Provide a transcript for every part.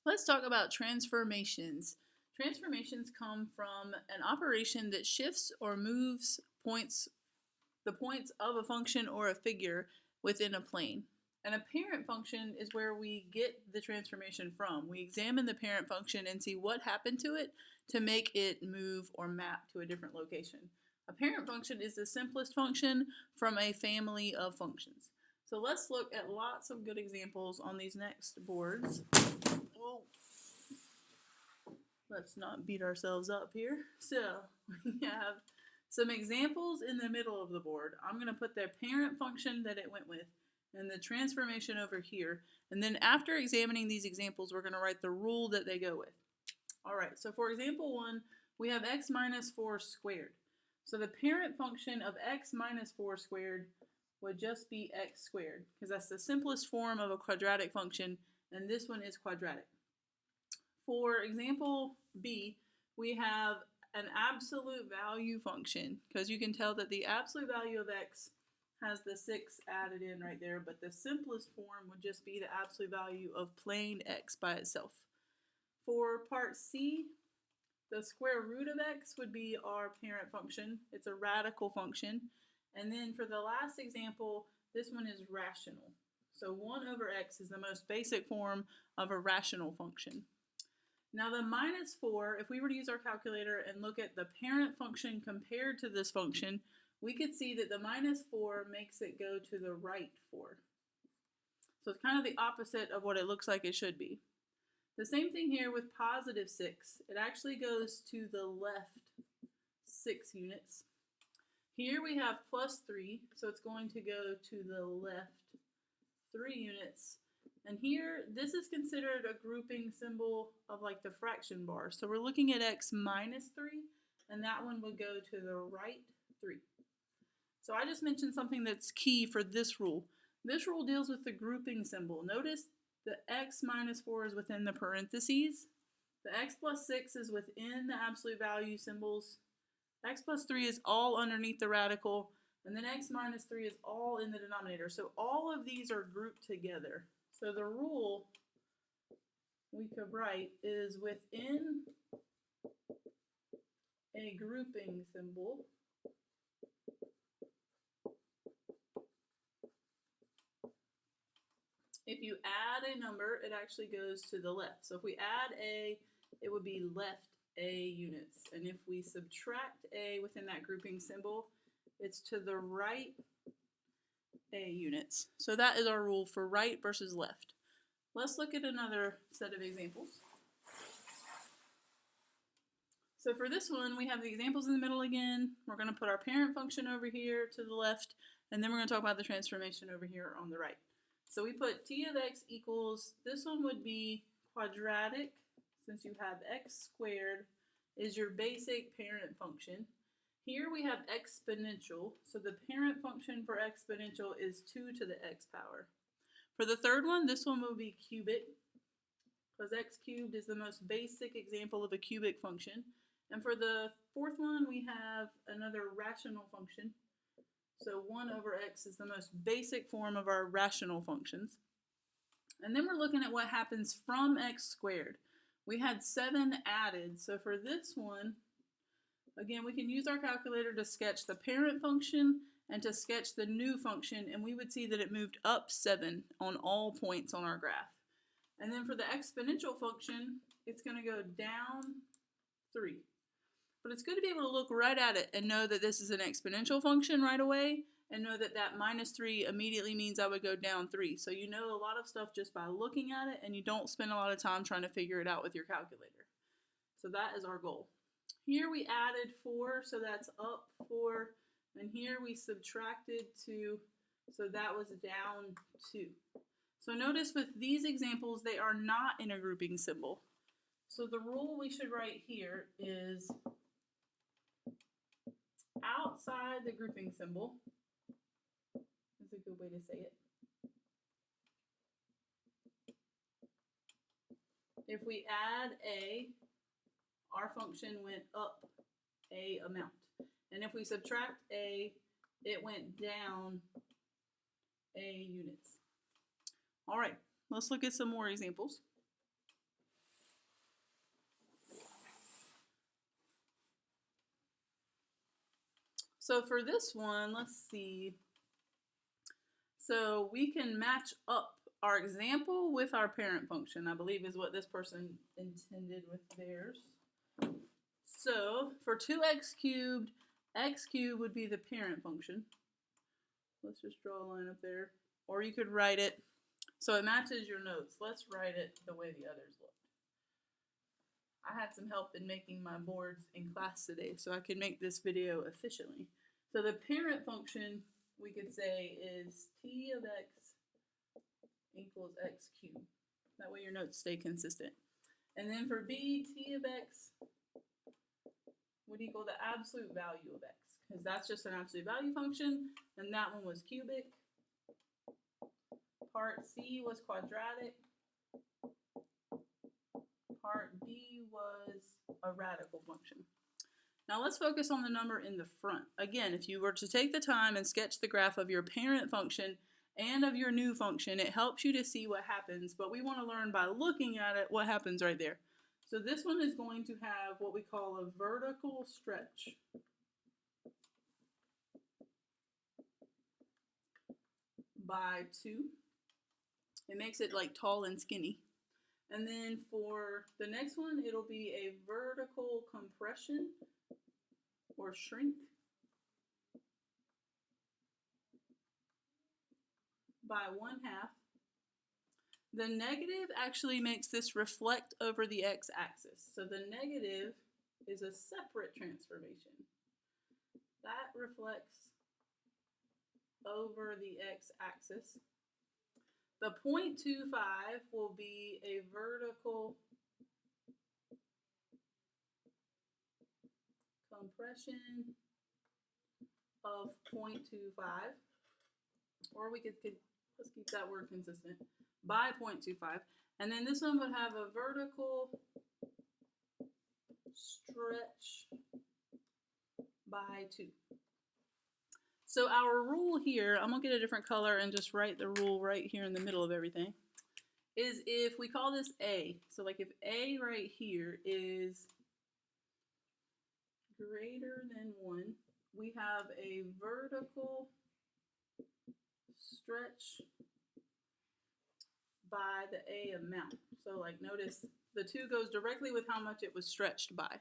Let's talk about transformations. Transformations come from an operation that shifts or moves the points of a function or a figure within a plane. An apparent function is where we get the transformation from. We examine the parent function and see what happened to it to make it move or map to a different location. A parent function is the simplest function from a family of functions. So let's look at lots of good examples on these next boards. Oh, let's not beat ourselves up here. So we have some examples in the middle of the board. I'm going to put the parent function that it went with and the transformation over here. And then after examining these examples, we're going to write the rule that they go with. All right, so for example 1, we have x minus 4 squared. So the parent function of x minus 4 squared would just be x squared, because that's the simplest form of a quadratic function, and this one is quadratic. For example B, we have an absolute value function, because you can tell that the absolute value of x has the 6 added in right there, but the simplest form would just be the absolute value of plain x by itself. For part C, the square root of x would be our parent function. It's a radical function. And then for the last example, this one is rational. So 1 over x is the most basic form of a rational function. Now the minus 4, if we were to use our calculator and look at the parent function compared to this function, we could see that the minus 4 makes it go to the right 4. So it's kind of the opposite of what it looks like it should be. The same thing here with positive 6. It actually goes to the left 6 units. Here we have plus 3, so it's going to go to the left 3 units. And here, this is considered a grouping symbol of like the fraction bar. So we're looking at x minus 3, and that one would go to the right 3. So I just mentioned something that's key for this rule. This rule deals with the grouping symbol. Notice the x minus 4 is within the parentheses. The x plus 6 is within the absolute value symbols. X plus 3 is all underneath the radical. And then x minus 3 is all in the denominator. So all of these are grouped together. So the rule we could write is within a grouping symbol, if you add a number, it actually goes to the left. So if we add a, it would be left a units. And if we subtract a within that grouping symbol, it's to the right a units. So that is our rule for right versus left. Let's look at another set of examples. So for this one, we have the examples in the middle again. We're going to put our parent function over here to the left, and then we're going to talk about the transformation over here on the right. So we put t of x equals, this one would be quadratic, since you have x squared is your basic parent function. Here we have exponential, so the parent function for exponential is 2 to the x power. For the third one, this one will be cubic, because x cubed is the most basic example of a cubic function. And for the fourth one, we have another rational function. So 1 over x is the most basic form of our rational functions. And then we're looking at what happens from x squared. We had 7 added, so for this one, again, we can use our calculator to sketch the parent function and to sketch the new function, and we would see that it moved up 7 on all points on our graph. And then for the exponential function, it's going to go down 3. But it's good to be able to look right at it and know that this is an exponential function right away, and know that that minus 3 immediately means I would go down 3. So you know a lot of stuff just by looking at it, and you don't spend a lot of time trying to figure it out with your calculator. So that is our goal. Here we added 4, so that's up 4. And here we subtracted 2, so that was down 2. So notice with these examples, they are not in a grouping symbol. So the rule we should write here is outside the grouping symbol. That's a good way to say it. If we add a, our function went up a amount. And if we subtract a, it went down a units. All right, let's look at some more examples. So for this one, let's see. So we can match up our example with our parent function, I believe is what this person intended with theirs. So for 2x cubed, x cubed would be the parent function. Let's just draw a line up there. Or you could write it so it matches your notes. Let's write it the way the others looked. I had some help in making my boards in class today so I could make this video efficiently. So the parent function we could say is t of x equals x cubed. That way your notes stay consistent. And then for b, t of x would equal the absolute value of x, because that's just an absolute value function, and that one was cubic. Part C was quadratic. Part D was a radical function. Now let's focus on the number in the front. Again, if you were to take the time and sketch the graph of your parent function and of your new function, it helps you to see what happens, but we want to learn by looking at it what happens right there. So this one is going to have what we call a vertical stretch. By 2. It makes it like tall and skinny. And then for the next one, it'll be a vertical compression or shrink by 1/2. The negative actually makes this reflect over the x-axis. So the negative is a separate transformation. That reflects over the x-axis. The 0.25 will be a vertical compression of 0.25, or we could let's keep that word consistent, by 0.25. And then this one would have a vertical stretch by 2. So our rule here, I'm going to get a different color and just write the rule right here in the middle of everything, is if we call this A, so like if A right here is greater than 1, we have a vertical stretch by the A amount. So like notice the 2 goes directly with how much it was stretched by.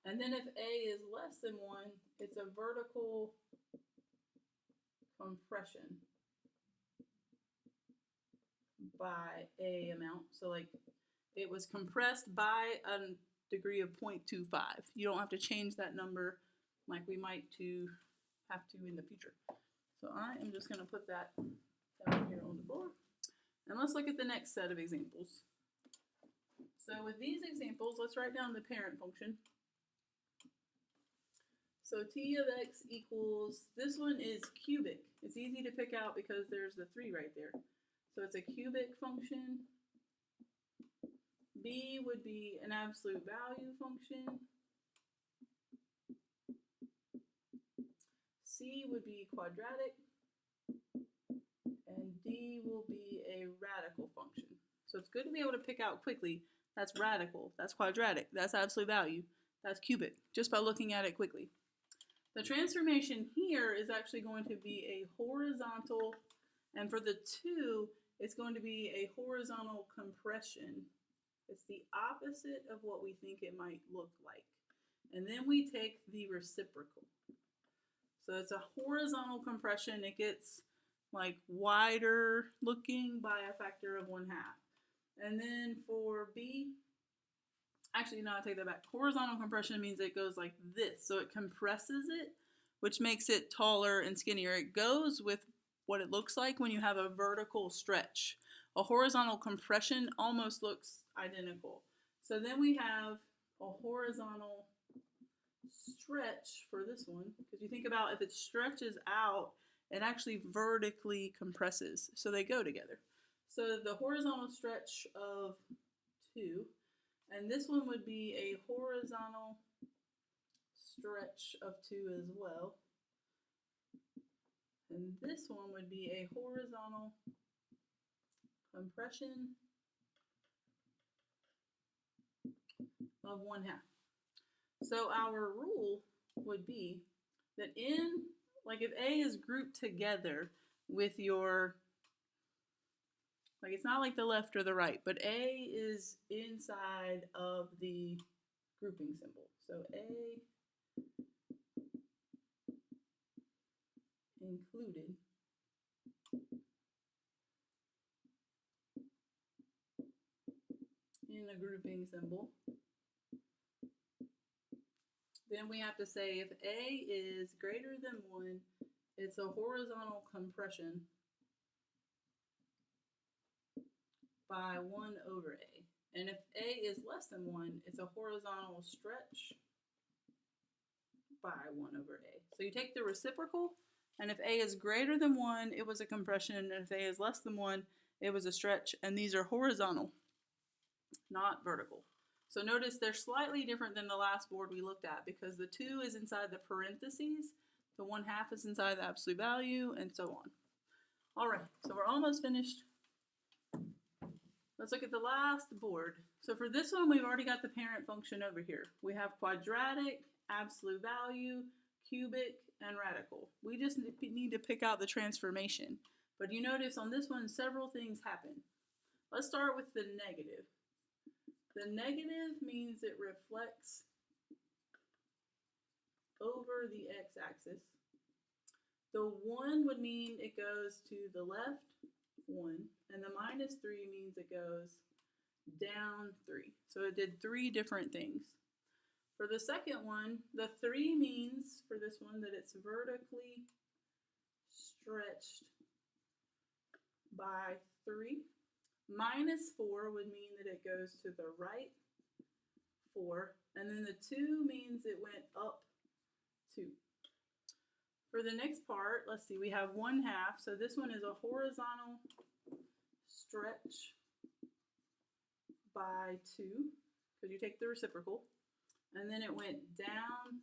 And then if A is less than 1, it's a vertical compression by A amount. So like it was compressed by a degree of 0.25. You don't have to change that number like we might have to in the future. So I am just going to put that down here on the floor. And let's look at the next set of examples. So with these examples, let's write down the parent function. So t of x equals, this one is cubic. It's easy to pick out because there's the 3 right there. So it's a cubic function. B would be an absolute value function. C would be quadratic. And D will be a radical function. So it's good to be able to pick out quickly. That's radical, that's quadratic, that's absolute value, that's cubic, just by looking at it quickly. The transformation here is actually going to be a horizontal, and for the 2, it's going to be a horizontal compression. It's the opposite of what we think it might look like. And then we take the reciprocal. So it's a horizontal compression. It gets like wider looking by a factor of 1/2. And then for B, actually, no, I take that back. Horizontal compression means it goes like this. So it compresses it, which makes it taller and skinnier. It goes with what it looks like when you have a vertical stretch. A horizontal compression almost looks identical. So then we have a horizontal stretch for this one, because you think about if it stretches out, it actually vertically compresses. So they go together. So the horizontal stretch of 2, and this one would be a horizontal stretch of 2 as well. And this one would be a horizontal compression of 1/2. So our rule would be that like if A is grouped together with your, like it's not like the left or the right, but A is inside of the grouping symbol. So A included in a grouping symbol. Then we have to say if A is greater than 1, it's a horizontal compression by 1 over A. And if A is less than 1, it's a horizontal stretch by 1 over A. So you take the reciprocal, and if A is greater than 1, it was a compression, and if A is less than 1, it was a stretch, and these are horizontal, not vertical. So notice they're slightly different than the last board we looked at because the 2 is inside the parentheses, the 1/2 is inside the absolute value, and so on. All right, so we're almost finished. Let's look at the last board. So for this one, we've already got the parent function over here. We have quadratic, absolute value, cubic, and radical. We just need to pick out the transformation. But you notice on this one, several things happen. Let's start with the negative. The negative means it reflects over the x-axis. The 1 would mean it goes to the left 1, and the -3 means it goes down 3. So it did 3 different things. For the second one, the 3 means, for this one, that it's vertically stretched by 3. -4 would mean that it goes to the right 4, and then the 2 means it went up 2. For the next part, let's see, we have 1/2, so this one is a horizontal stretch by 2, because you take the reciprocal, and then it went down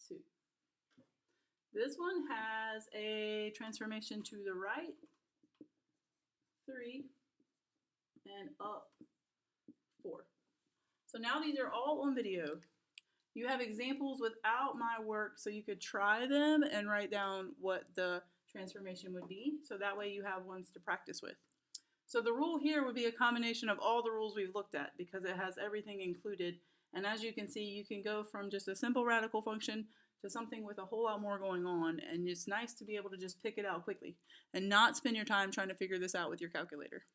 2. This one has a transformation to the right 3 and up 4. So now these are all on video. You have examples without my work, so you could try them and write down what the transformation would be, so that way you have ones to practice with. So the rule here would be a combination of all the rules we've looked at because it has everything included. And as you can see, you can go from just a simple radical function to something with a whole lot more going on, and it's nice to be able to just pick it out quickly and not spend your time trying to figure this out with your calculator.